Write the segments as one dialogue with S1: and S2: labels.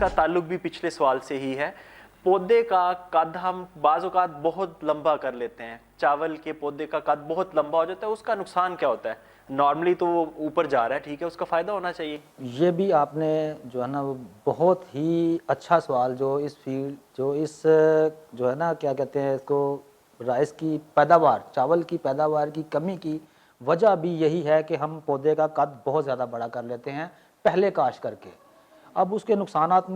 S1: کا ताल्लुक भी पिछले सवाल से ही है। पौधे का कद हम बाज़ औक़ात बहुत लंबा कर लेते हैं, चावल के पौधे का कद बहुत लंबा हो जाता है, उसका नुकसान क्या होता है? नॉर्मली तो वो ऊपर जा रहा है, ठीक है, उसका फ़ायदा होना चाहिए।
S2: ये भी आपने जो है ना वो बहुत ही अच्छा सवाल जो इस फील्ड जो इस जो है ना क्या कहते हैं इसको राइस की पैदावार, चावल की पैदावार की कमी की वजह भी यही है कि हम पौधे का कद बहुत ज़्यादा बड़ा कर लेते हैं पहले काश्त करके। अब उसके नुकसानात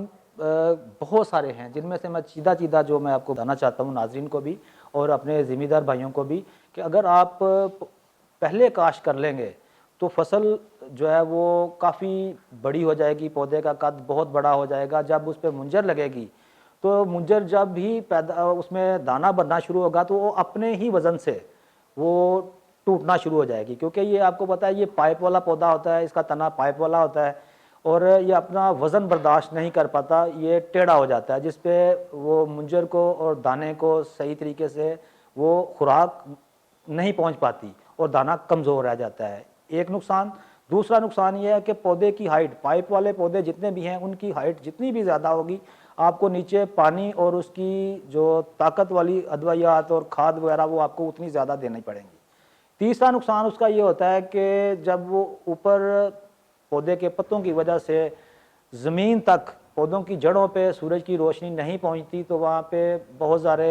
S2: बहुत सारे हैं, जिनमें से मैं सीधा जो मैं आपको बताना चाहता हूँ नाज़रीन को भी और अपने ज़िम्मेदार भाइयों को भी, कि अगर आप पहले काश्त कर लेंगे तो फसल जो है वो काफ़ी बड़ी हो जाएगी, पौधे का कद बहुत बड़ा हो जाएगा। जब उस पे मुंजर लगेगी तो मुंजर जब भी पैदा उसमें दाना बनना शुरू होगा तो वो अपने ही वज़न से वो टूटना शुरू हो जाएगी, क्योंकि ये आपको पता है ये पाइप वाला पौधा होता है, इसका तना पाइप वाला होता है और ये अपना वज़न बर्दाश्त नहीं कर पाता, ये टेढ़ा हो जाता है, जिस पे वो मुंजर को और दाने को सही तरीके से वो खुराक नहीं पहुंच पाती और दाना कमज़ोर रह जाता है। एक नुकसान। दूसरा नुकसान ये है कि पौधे की हाइट, पाइप वाले पौधे जितने भी हैं उनकी हाइट जितनी भी ज़्यादा होगी, आपको नीचे पानी और उसकी जो ताकत वाली अद्वियात और खाद वगैरह वो आपको उतनी ज़्यादा देनी पड़ेंगी। तीसरा नुकसान उसका ये होता है कि जब वो ऊपर पौधे के पत्तों की वजह से ज़मीन तक पौधों की जड़ों पे सूरज की रोशनी नहीं पहुंचती, तो वहाँ पे बहुत सारे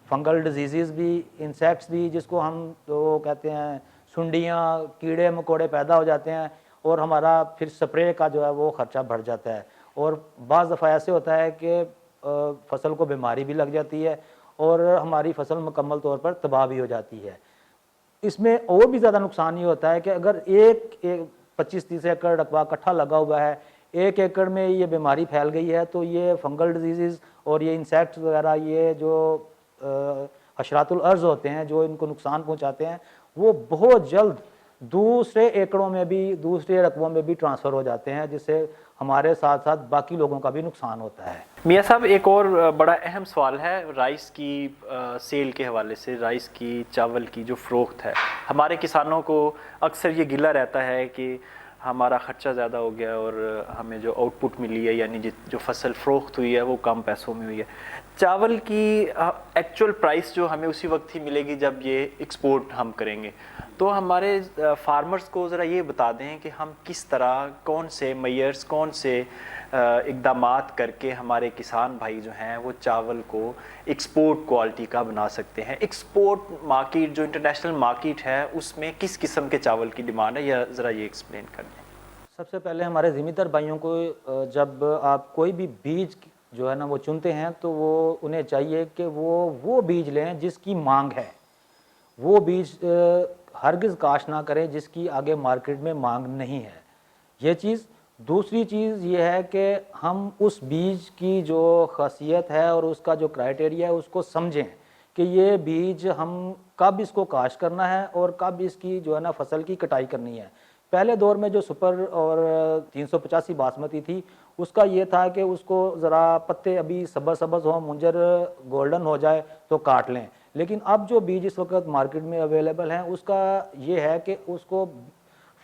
S2: फंगल डिजीज़ भी, इंसेक्ट्स भी, जिसको हम तो कहते हैं सुंडियाँ, कीड़े मकोड़े पैदा हो जाते हैं और हमारा फिर स्प्रे का जो है वो ख़र्चा बढ़ जाता है। और बाज़ दफ़ा ऐसे होता है कि फसल को बीमारी भी लग जाती है और हमारी फसल मुकम्मल तौर पर तबाह भी हो जाती है। इसमें और भी ज़्यादा नुकसान ये होता है कि अगर एक 25-30 एकड़ रकबा इकट्ठा लगा हुआ है, 1 एकड़ में ये बीमारी फैल गई है, तो ये फंगल डिजीज़ और ये इंसेक्ट्स वगैरह, ये जो हशरातुल अर्ज़ होते हैं जो इनको नुकसान पहुंचाते हैं, वो बहुत जल्द दूसरे एकड़ों में भी, दूसरे रकबों में भी ट्रांसफ़र हो जाते हैं, जिससे हमारे साथ साथ बाकी लोगों का भी नुकसान होता है।
S1: मियाँ साहब, एक और बड़ा अहम सवाल है राइस की सेल के हवाले से। राइस की, चावल की जो फ़रोख्त है, हमारे किसानों को अक्सर ये गिला रहता है कि हमारा ख़र्चा ज़्यादा हो गया और हमें जो आउटपुट मिली है, यानी जो फसल फ़रोख्त हुई है वो कम पैसों में हुई है। चावल की एक्चुअल प्राइस जो हमें उसी वक्त ही मिलेगी जब ये एक्सपोर्ट हम करेंगे। तो हमारे फार्मर्स को ज़रा ये बता दें कि हम किस तरह, कौन से मेयर्स, कौन से इक़दामात करके हमारे किसान भाई जो हैं वो चावल को एक्सपोर्ट क्वालिटी का बना सकते हैं। एक्सपोर्ट मार्केट जो इंटरनेशनल मार्केट है उसमें किस किस्म के चावल की डिमांड है, या ज़रा ये एक्सप्लेन कर दें।
S2: सबसे पहले हमारे ज़िम्मेदार भाइयों को जब आप कोई भी बीज जो है ना वो चुनते हैं तो वो उन्हें चाहिए कि वो बीज लें जिसकी मांग है। वो बीज हरगिज़ काश्त ना करें जिसकी आगे मार्केट में मांग नहीं है, ये चीज़। दूसरी चीज़ ये है कि हम उस बीज की जो खासियत है और उसका जो क्राइटेरिया है उसको समझें कि ये बीज हम कब इसको काश्त करना है और कब इसकी जो है ना फसल की कटाई करनी है। पहले दौर में जो सुपर और 385 बासमती थी, उसका ये था कि उसको ज़रा पत्ते अभी सब्ज़ हो, मुंजर गोल्डन हो जाए तो काट लें। लेकिन अब जो बीज इस वक्त मार्केट में अवेलेबल हैं उसका ये है कि उसको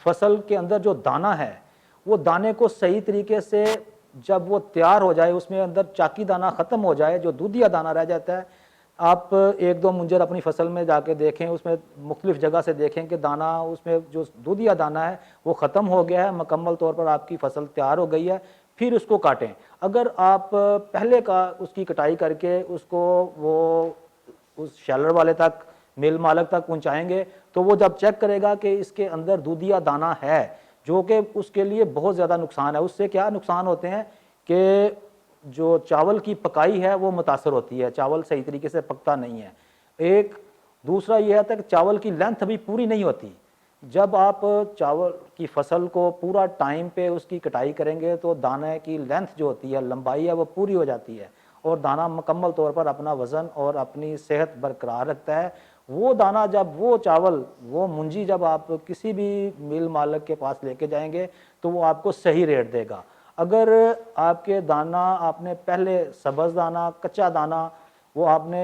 S2: फसल के अंदर जो दाना है वो दाने को सही तरीके से जब वो तैयार हो जाए, उसमें अंदर चाकी दाना ख़त्म हो जाए, जो दूधिया दाना रह जाता है, आप 1-2 मुंजर अपनी फसल में जाके देखें, उसमें मुख्तलिफ जगह से देखें कि दाना, उसमें जो दूधिया दाना है वो ख़त्म हो गया है, मुकम्मल तौर पर आपकी फसल तैयार हो गई है, फिर उसको काटें। अगर आप पहले का उसकी कटाई करके उसको वो उस शैलर वाले तक, मिल मालक तक पहुंचाएंगे तो वो जब चेक करेगा कि इसके अंदर दूधिया दाना है, जो कि उसके लिए बहुत ज़्यादा नुकसान है। उससे क्या नुकसान होते हैं कि जो चावल की पकाई है वो मुतासर होती है, चावल सही तरीके से पकता नहीं है। एक दूसरा ये है कि चावल की लेंथ अभी पूरी नहीं होती। जब आप चावल की फसल को पूरा टाइम पे उसकी कटाई करेंगे तो दाने की लेंथ जो होती है, लंबाई है, वो पूरी हो जाती है और दाना मुकम्मल तौर पर अपना वज़न और अपनी सेहत बरकरार रखता है। वो दाना जब, वो चावल, वो मुंजी जब आप किसी भी मिल मालिक के पास लेके जाएंगे तो वो आपको सही रेट देगा। अगर आपके दाना आपने पहले सब्ज़ दाना, कच्चा दाना वो आपने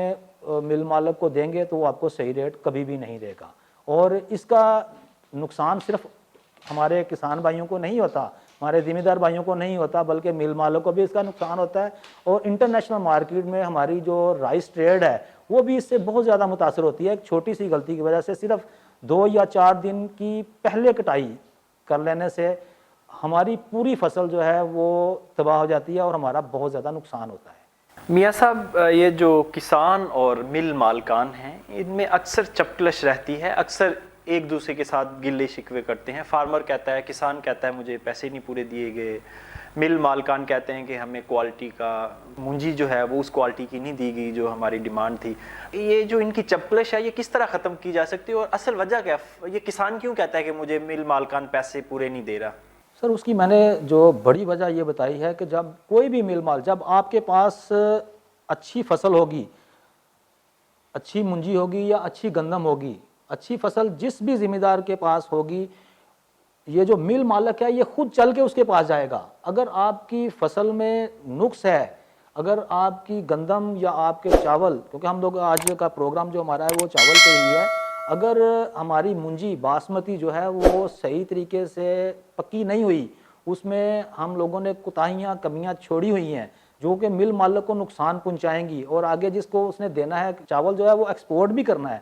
S2: मिल मालिक को देंगे तो वो आपको सही रेट कभी भी नहीं देगा। और इसका नुकसान सिर्फ ہمارے کسان بھائیوں کو نہیں ہوتا، ہمارے ذمہ دار بھائیوں کو نہیں ہوتا، بلکہ مل مالوں کو بھی اس کا نقصان ہوتا ہے، اور انٹرنیشنل مارکیٹ میں ہماری جو رائس ٹریڈ ہے وہ بھی اس سے بہت زیادہ متاثر ہوتی ہے. ایک چھوٹی سی غلطی کی وجہ سے، صرف 2 یا 4 دن کی پہلے کٹائی کر لینے سے ہماری پوری فصل جو ہے وہ تباہ ہو جاتی ہے اور ہمارا بہت زیادہ نقصان ہوتا ہے.
S1: میاں صاحب، یہ جو کسان اور مل مالکان ہیں ان میں اکثر چپکلش رہتی ہے، اکثر ایک دوسرے کے ساتھ گلے شکوے کرتے ہیں. فارمر کہتا ہے، کسان کہتا ہے مجھے پیسے نہیں پورے دیے گئے، مل مالکان کہتے ہیں کہ ہمیں کوالٹی کا منجی جو ہے وہ اس کوالٹی کی نہیں دی گئی جو ہماری ڈیمانڈ تھی. یہ جو ان کی چپکلش ہے یہ کس طرح ختم کی جا سکتی ہے، اور اصل وجہ کیا ہے؟ یہ کسان کیوں کہتا ہے کہ مجھے مل مالکان پیسے پورے نہیں دے رہا؟
S2: سر اس کی میں نے جو بڑی وجہ یہ بتائی ہے کہ جب کوئی بھی مل مال، جب آپ کے پاس اچھی فصل ہوگی، اچھی منجی ہوگی یا اچھی گندم ہوگی، اچھی فصل جس بھی ذمہ دار کے پاس ہوگی، یہ جو مل مالک ہے یہ خود چل کے اس کے پاس جائے گا. اگر آپ کی فصل میں نقص ہے، اگر آپ کی گندم یا آپ کے چاول، کیونکہ ہم لوگ آج کا پروگرام جو ہمارا ہے وہ چاول پہ ہی ہے، اگر ہماری منجی باسمتی جو ہے وہ صحیح طریقے سے پکی نہیں ہوئی، اس میں ہم لوگوں نے کوتاہیاں کمیاں چھوڑی ہوئی ہیں جو کہ مل مالک کو نقصان پہنچائیں گی، اور آگے جس کو اس نے دینا ہے چاول جو ہے وہ ایکسپورٹ بھی کرنا ہے،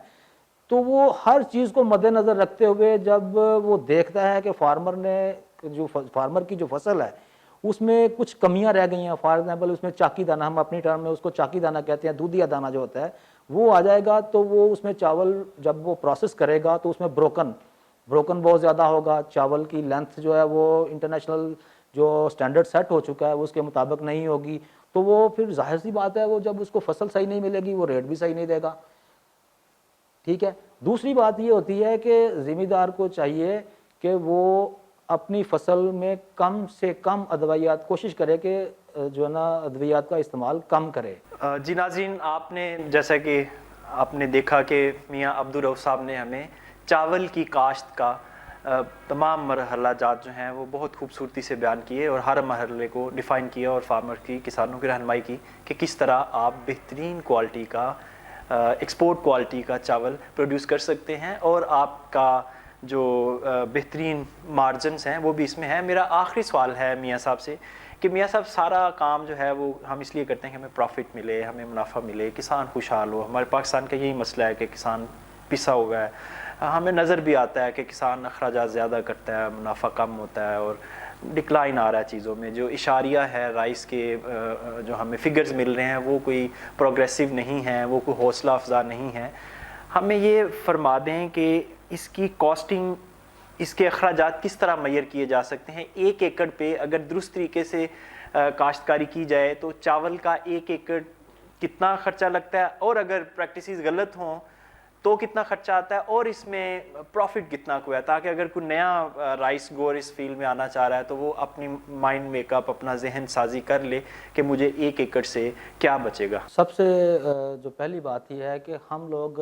S2: تو وہ ہر چیز کو مد نظر رکھتے ہوئے جب وہ دیکھتا ہے کہ فارمر کی جو فصل ہے اس میں کچھ کمیاں رہ گئی ہیں، فار ایگزامپل اس میں چاکی دانہ، ہم اپنی ٹرم میں اس کو چاکی دانہ کہتے ہیں، دودھیا دانہ جو ہوتا ہے وہ آ جائے گا، تو وہ اس میں چاول جب وہ پروسیس کرے گا تو اس میں بروکن بہت زیادہ ہوگا، چاول کی لینتھ جو ہے وہ انٹرنیشنل جو سٹینڈرڈ سیٹ ہو چکا ہے اس کے مطابق نہیں ہوگی، تو وہ پھر ظاہر سی بات ہے وہ جب اس کو فصل صحیح نہیں ملے گی وہ ریٹ بھی صحیح نہیں دے گا. ٹھیک ہے. دوسری بات یہ ہوتی ہے کہ ذمہ دار کو چاہیے کہ وہ اپنی فصل میں کم سے کم ادویات کوشش کرے کہ جو ہے نا ادویات کا استعمال کم کرے.
S1: جی ناظرین، آپ نے جیسا کہ آپ نے دیکھا کہ میاں عبدالرؤف صاحب نے ہمیں چاول کی کاشت کا تمام مرحلہ جات جو ہیں وہ بہت خوبصورتی سے بیان کیے اور ہر مرحلے کو ڈیفائن کیا اور فارمر کی، کسانوں کی رہنمائی کی کہ کس طرح آپ بہترین کوالٹی کا ایکسپورٹ کوالٹی کا چاول پروڈیوس کر سکتے ہیں اور آپ کا جو بہترین مارجنز ہیں وہ بھی اس میں ہیں. میرا آخری سوال ہے میاں صاحب سے کہ میاں صاحب سارا کام جو ہے وہ ہم اس لیے کرتے ہیں کہ ہمیں پروفٹ ملے، ہمیں منافع ملے، کسان خوشحال ہو. ہمارے پاکستان کا یہی مسئلہ ہے کہ کسان پسا ہوا ہے. ہمیں نظر بھی آتا ہے کہ کسان اخراجات زیادہ کرتا ہے، منافع کم ہوتا ہے اور ڈکلائن آ رہا ہے چیزوں میں. جو اشاریہ ہے رائس کے جو ہمیں فگرز مل رہے ہیں وہ کوئی پروگریسو نہیں ہیں، وہ کوئی حوصلہ افزا نہیں ہیں. ہمیں یہ فرما دیں کہ اس کی کاسٹنگ، اس کے اخراجات کس طرح معیار کیے جا سکتے ہیں. 1 ایکڑ پہ اگر درست طریقے سے کاشتکاری کی جائے تو چاول کا 1 ایکڑ کتنا خرچہ لگتا ہے، اور اگر پریکٹسز غلط ہوں تو کتنا خرچہ آتا ہے، اور اس میں پروفٹ کتنا کو ہے، تاکہ اگر کوئی نیا رائس گور اس فیلڈ میں آنا چاہ رہا ہے تو وہ اپنی مائنڈ میک اپ، اپنا ذہن سازی کر لے کہ مجھے 1 ایکڑ سے کیا بچے گا.
S2: سب سے جو پہلی بات یہ ہے کہ ہم لوگ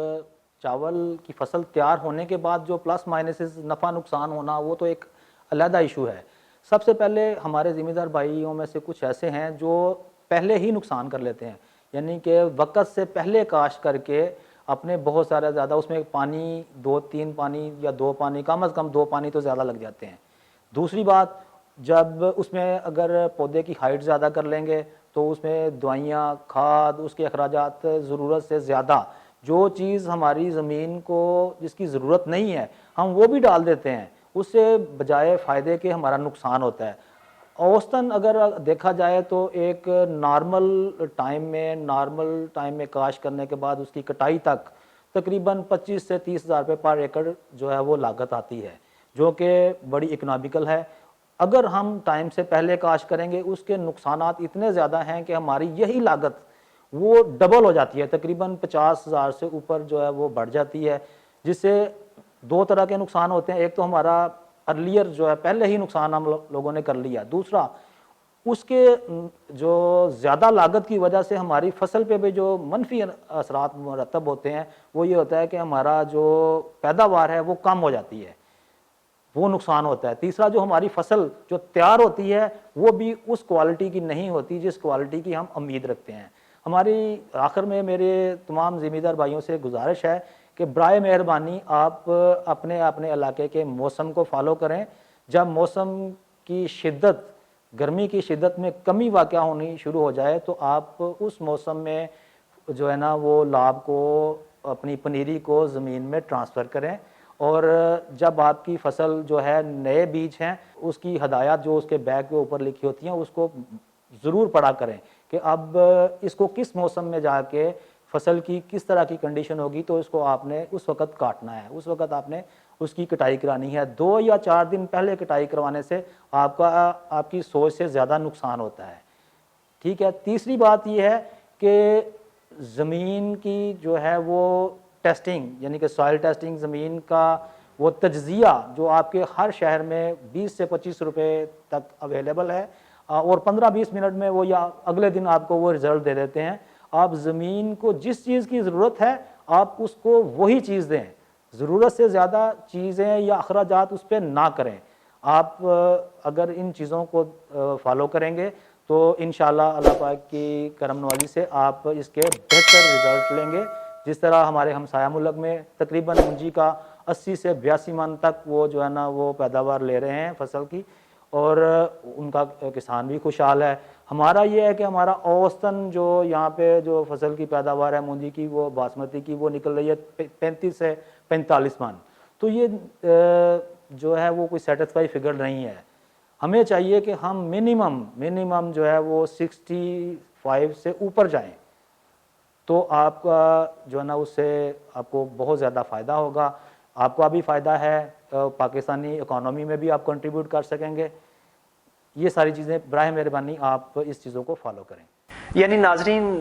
S2: چاول کی فصل تیار ہونے کے بعد جو پلس مائنسز نفع نقصان ہونا وہ تو ایک علیحدہ ایشو ہے. سب سے پہلے ہمارے ذمہ دار بھائیوں میں سے کچھ ایسے ہیں جو پہلے ہی نقصان کر لیتے ہیں، یعنی کہ وقت سے پہلے کاشت کر کے اپنے بہت سارا زیادہ اس میں پانی 2-3 پانی یا 2 پانی، کم از کم 2 پانی تو زیادہ لگ جاتے ہیں. دوسری بات، جب اس میں اگر پودے کی ہائٹ زیادہ کر لیں گے تو اس میں دوائیاں، کھاد، اس کے اخراجات ضرورت سے زیادہ، جو چیز ہماری زمین کو جس کی ضرورت نہیں ہے ہم وہ بھی ڈال دیتے ہیں، اس سے بجائے فائدے کے ہمارا نقصان ہوتا ہے. اوسطاً اگر دیکھا جائے تو ایک نارمل ٹائم میں کاشت کرنے کے بعد اس کی کٹائی تک تقریباً 25 سے 30 ہزار روپے پر ایکڑ جو ہے وہ لاگت آتی ہے، جو کہ بڑی اکنامیکل ہے. اگر ہم ٹائم سے پہلے کاشت کریں گے اس کے نقصانات اتنے زیادہ ہیں کہ ہماری یہی لاگت وہ ڈبل ہو جاتی ہے، تقریباً 50 ہزار سے اوپر جو ہے وہ بڑھ جاتی ہے، جس سے 2 طرح کے نقصان ہوتے ہیں. ایک تو ہمارا ارلیئر جو ہے پہلے ہی نقصان ہم لوگوں نے کر لیا، دوسرا اس کے جو زیادہ لاگت کی وجہ سے ہماری فصل پہ بھی جو منفی اثرات مرتب ہوتے ہیں وہ یہ ہوتا ہے کہ ہمارا جو پیداوار ہے وہ کم ہو جاتی ہے، وہ نقصان ہوتا ہے. تیسرا، جو ہماری فصل جو تیار ہوتی ہے وہ بھی اس کوالٹی کی نہیں ہوتی جس کوالٹی کی ہم امید رکھتے ہیں. ہماری آخر میں میرے تمام ذمہ دار بھائیوں سے گزارش ہے کہ برائے مہربانی آپ اپنے علاقے کے موسم کو فالو کریں. जब मौसम की शिद्दत, गर्मी की शिद्दत में कमी वाक़या होनी शुरू हो जाए तो आप उस मौसम में जो है ना वो लाब को, अपनी पनीरी को ज़मीन में ट्रांसफ़र करें। और जब आपकी फसल जो है नए बीज हैं, उसकी हदायत जो उसके बैग के ऊपर लिखी होती हैं उसको ज़रूर पढ़ा करें कि अब इसको किस मौसम में जाके फसल की किस तरह की कंडीशन होगी तो इसको आपने उस वक़्त काटना है, उस वक़्त आपने उसकी कटाई करानी है। 2 या 4 दिन पहले कटाई करवाने से आपकी सोच से ज़्यादा नुकसान होता है। ठीक है। तीसरी बात ये है कि ज़मीन की जो है वो टेस्टिंग, यानी कि सॉइल टेस्टिंग, ज़मीन का वो तज्ज़िया जो आपके हर शहर में 20 से 25 रुपए तक अवेलेबल है, और 15-20 मिनट में वो या अगले दिन आपको वो रिज़ल्ट दे देते हैं। आप ज़मीन को जिस चीज़ की ज़रूरत है आप उसको वही चीज़ दें, ज़रूरत से ज़्यादा चीज़ें या अखराजात उस पर ना करें। आप अगर इन चीज़ों को फॉलो करेंगे तो इंशाअल्लाह अल्लाह पाक की करम नवाज़ी से आप इसके बेहतर रिज़ल्ट लेंगे। जिस तरह हमारे हमसाया मुल्क में तकरीबन मुंजी का 80 से 82 मन तक वो जो है ना वो पैदावार ले रहे हैं फसल की, और उनका किसान भी खुशहाल है। हमारा ये है कि हमारा औसतन जो यहाँ पे जो फसल की पैदावार है मूंजी की, वो बासमती की, वो निकल रही है 35 से 45 मन। तो ये जो है वो कोई सेटिस्फाई फिगर नहीं है। हमें चाहिए कि हम मिनिमम जो है वो 65 से ऊपर जाएं, तो आपका जो है ना उससे आपको बहुत ज़्यादा फ़ायदा होगा। आपका भी फ़ायदा है, पाकिस्तानी इकोनॉमी में भी आप कंट्रीब्यूट कर सकेंगे। ये सारी चीज़ें बराए मेहरबानी आप इस चीज़ों को फॉलो करें।
S1: यानी नाजरीन,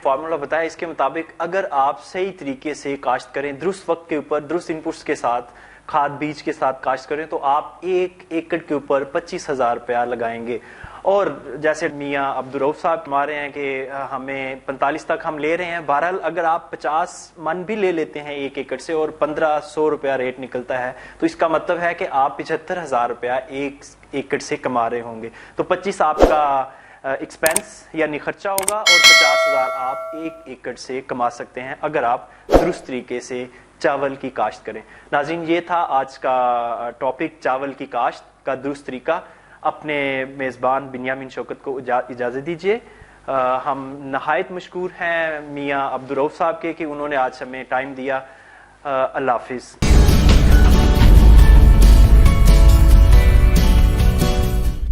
S1: फार्मूला बताया, इसके मुताबिक अगर आप सही तरीके से काश्त करें, दुरुस्त वक्त के ऊपर, दुरुस्त इनपुट्स के साथ, खाद बीज के साथ काश्त करें, तो आप 1 एकड़ के ऊपर 25,000 रुपया लगाएंगे। और जैसे मियाँ अब्दुर्रऊफ साहब मारे हैं कि हमें 45 तक हम ले रहे हैं, बहरहाल अगर आप 50 मन भी ले लेते हैं 1 एकड़ से और 1500 रुपया रेट निकलता है, तो इसका मतलब है कि आप 75,000 रुपया 1 एकड़ से कमा रहे होंगे। तो 25 आपका एक्सपेंस यानी खर्चा होगा और 50,000 आप 1 एकड़ से कमा सकते हैं अगर आप दुरुस्त तरीके से चावल की काश्त करें। नाज़रीन, ये था आज का टॉपिक, चावल की काश्त का दुरुस्त तरीका। अपने मेज़बान बिन्यामिन शौकत को इजाज़त दीजिए। हम नहायत मशकूर हैं मियाँ अब्दुर्रऊफ साहब के कि उन्होंने आज हमें टाइम दिया। अल्लाह हाफिज़।